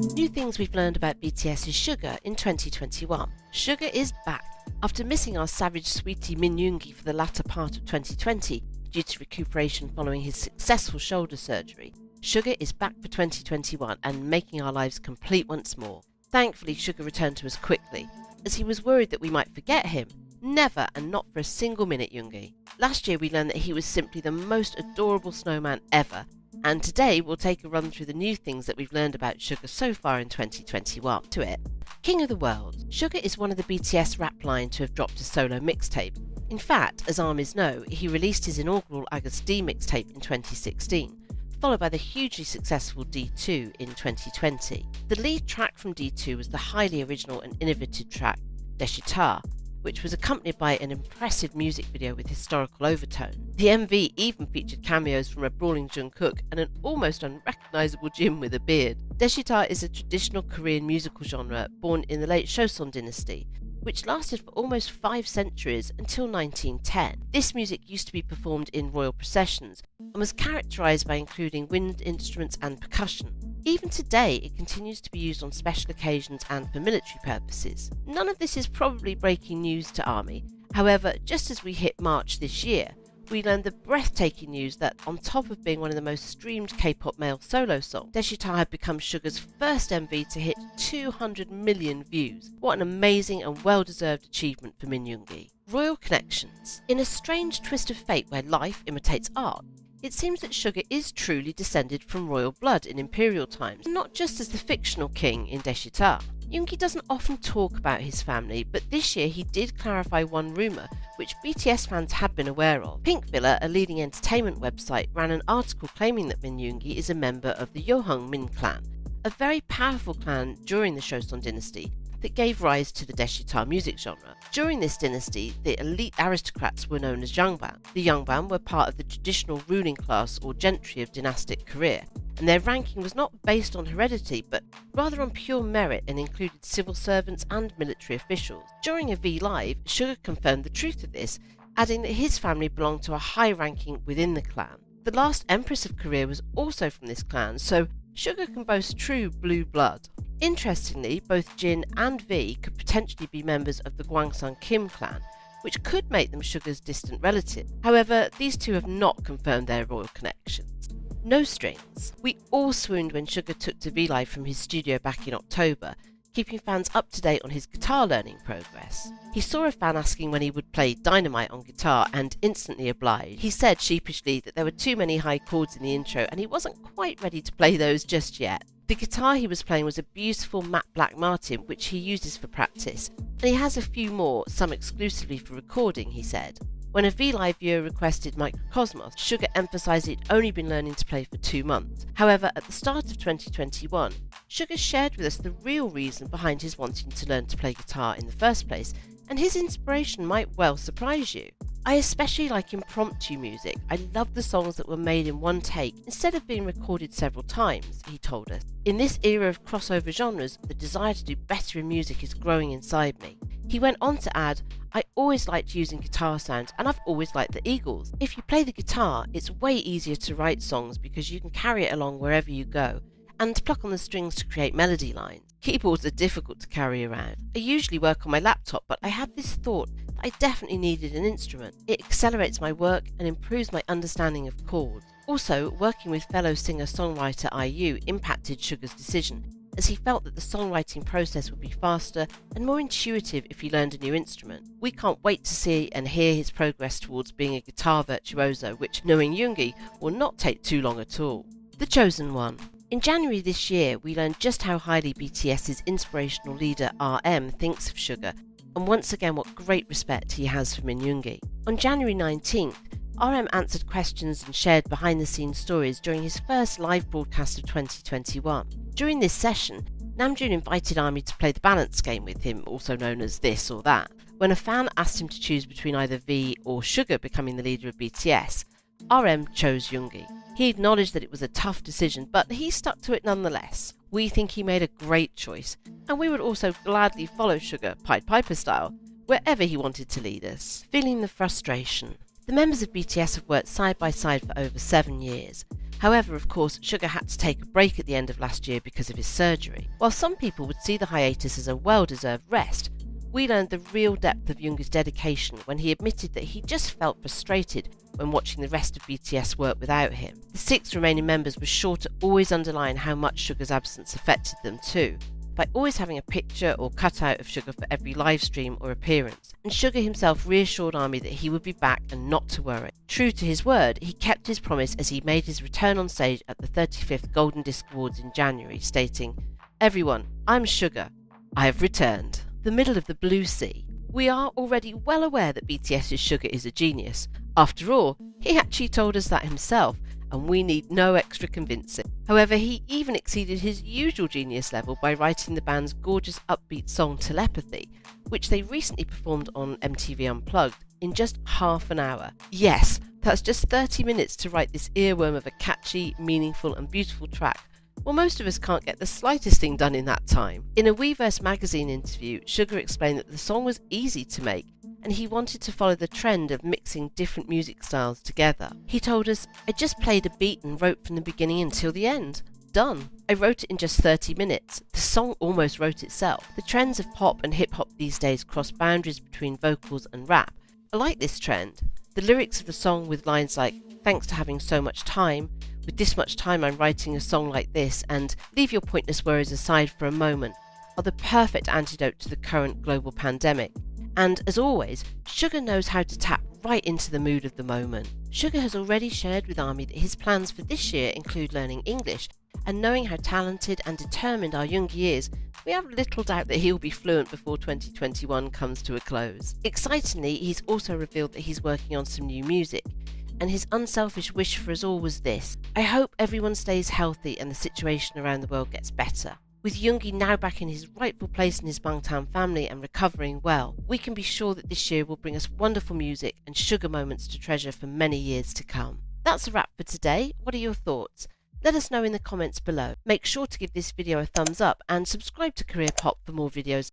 New things we've learned about BTS's Suga in 2021. Suga is back. After missing our savage sweetie Min Yoongi for the latter part of 2020 due to recuperation following his successful shoulder surgery, Suga is back for 2021 and making our lives complete once more. Thankfully, Suga returned to us quickly, as he was worried that we might forget him. Never, and not for a single minute, Yoongi. Last year we learned that he was simply the most adorable snowman ever, and today we'll take a run through the new things that we've learned about Suga so far in 2021. To it. King of the World. Suga is one of the BTS rap line to have dropped a solo mixtape. In fact, as ARMYs know, he released his inaugural August D mixtape in 2016, followed by the hugely successful D2 in 2020. The lead track from D2 was the highly original and innovative track Deshita, which was accompanied by an impressive music video with historical overtone. The MV even featured cameos from a brawling Jungkook and an almost unrecognisable Jim with a beard. Deshita is a traditional Korean musical genre born in the late Joseon dynasty, which lasted for almost 5 centuries until 1910. This music used to be performed in royal processions and was characterised by including wind instruments and percussion. Even today, it continues to be used on special occasions and for military purposes. None of this is probably breaking news to ARMY. However, just as we hit March this year, we learned the breathtaking news that on top of being one of the most streamed K-pop male solo songs, Deshita had become Suga's first MV to hit 200 million views. What an amazing and well-deserved achievement for Min Yoongi. Royal connections. In a strange twist of fate where life imitates art, it seems that Suga is truly descended from royal blood in imperial times, not just as the fictional king in Deshita. Yoongi doesn't often talk about his family, but this year he did clarify one rumour which BTS fans had been aware of. Pink Villa, a leading entertainment website, ran an article claiming that Min Yoongi is a member of the Yohung Min clan, a very powerful clan during the Joseon dynasty that gave rise to the Deshita music genre. During this dynasty, the elite aristocrats were known as Yangban. The Yangban were part of the traditional ruling class or gentry of dynastic Korea, and their ranking was not based on heredity but rather on pure merit and included civil servants and military officials. During a V Live, Suga confirmed the truth of this, adding that his family belonged to a high ranking within the clan. The last Empress of Korea was also from this clan, so Suga can boast true blue blood. Interestingly, both Jin and V could potentially be members of the Gwangsung Kim clan, which could make them Suga's distant relative. However, these two have not confirmed their royal connections. No strings. We all swooned when Suga took to V Live from his studio back in October, keeping fans up to date on his guitar learning progress. He saw a fan asking when he would play Dynamite on guitar and instantly obliged. He said sheepishly that there were too many high chords in the intro and he wasn't quite ready to play those just yet. The guitar he was playing was a beautiful matte black Martin, which he uses for practice, and he has a few more, some exclusively for recording, he said. When a V Live viewer requested Microcosmos, Suga emphasised he'd only been learning to play for 2 months. However, at the start of 2021, Suga shared with us the real reason behind his wanting to learn to play guitar in the first place, and his inspiration might well surprise you. I especially like impromptu music. I love the songs that were made in one take instead of being recorded several times, he told us. In this era of crossover genres, the desire to do better in music is growing inside me. He went on to add, I always liked using guitar sounds and I've always liked the Eagles. If you play the guitar, it's way easier to write songs because you can carry it along wherever you go and pluck on the strings to create melody lines. Keyboards are difficult to carry around. I usually work on my laptop, but I had this thought that I definitely needed an instrument. It accelerates my work and improves my understanding of chords. Also, working with fellow singer-songwriter IU impacted Suga's decision, as he felt that the songwriting process would be faster and more intuitive if he learned a new instrument. We can't wait to see and hear his progress towards being a guitar virtuoso, which, knowing Yoongi, will not take too long at all. The Chosen One. In January this year, we learned just how highly BTS's inspirational leader RM thinks of Suga, and once again what great respect he has for Min Yoongi. On January 19th, RM answered questions and shared behind-the-scenes stories during his first live broadcast of 2021. During this session, Namjoon invited ARMY to play the balance game with him, also known as This or That. When a fan asked him to choose between either V or Suga becoming the leader of BTS, RM chose Yoongi. He acknowledged that it was a tough decision, but he stuck to it nonetheless. We think he made a great choice, and we would also gladly follow Suga, Pied Piper style, wherever he wanted to lead us. Feeling the frustration. The members of BTS have worked side by side for over 7 years. However, of course, Suga had to take a break at the end of last year because of his surgery. While some people would see the hiatus as a well-deserved rest, we learned the real depth of Jung's dedication when he admitted that he just felt frustrated when watching the rest of BTS work without him. The 6 remaining members were sure to always underline how much Suga's absence affected them too, by always having a picture or cutout of Suga for every live stream or appearance. And Suga himself reassured ARMY that he would be back and not to worry. True to his word, he kept his promise as he made his return on stage at the 35th Golden Disc Awards in January, stating, "Everyone, I'm Suga. I have returned." The middle of the blue sea. We are already well aware that BTS's Suga is a genius. After all, he actually told us that himself, and we need no extra convincing. However, he even exceeded his usual genius level by writing the band's gorgeous upbeat song Telepathy, which they recently performed on MTV Unplugged in just half an hour. Yes, that's just 30 minutes to write this earworm of a catchy, meaningful and beautiful track. Well, most of us can't get the slightest thing done in that time. In a Weverse magazine interview, Suga explained that the song was easy to make, and he wanted to follow the trend of mixing different music styles together. He told us, "I just played a beat and wrote from the beginning until the end. Done. I wrote it in just 30 minutes. The song almost wrote itself." The trends of pop and hip-hop these days cross boundaries between vocals and rap. I like this trend. The lyrics of the song with lines like, "Thanks to having so much time," "With this much time I'm writing a song like this," and "Leave your pointless worries aside for a moment," are the perfect antidote to the current global pandemic. And as always, Suga knows how to tap right into the mood of the moment. Suga has already shared with ARMY that his plans for this year include learning English, and knowing how talented and determined our Yoongi is, we have little doubt that he'll be fluent before 2021 comes to a close. Excitingly, he's also revealed that he's working on some new music, and his unselfish wish for us all was this: "I hope everyone stays healthy and the situation around the world gets better." With Yoongi now back in his rightful place in his Bangtan family and recovering well, we can be sure that this year will bring us wonderful music and Suga moments to treasure for many years to come. That's a wrap for today. What are your thoughts? Let us know in the comments below. Make sure to give this video a thumbs up and subscribe to Korea Pop for more videos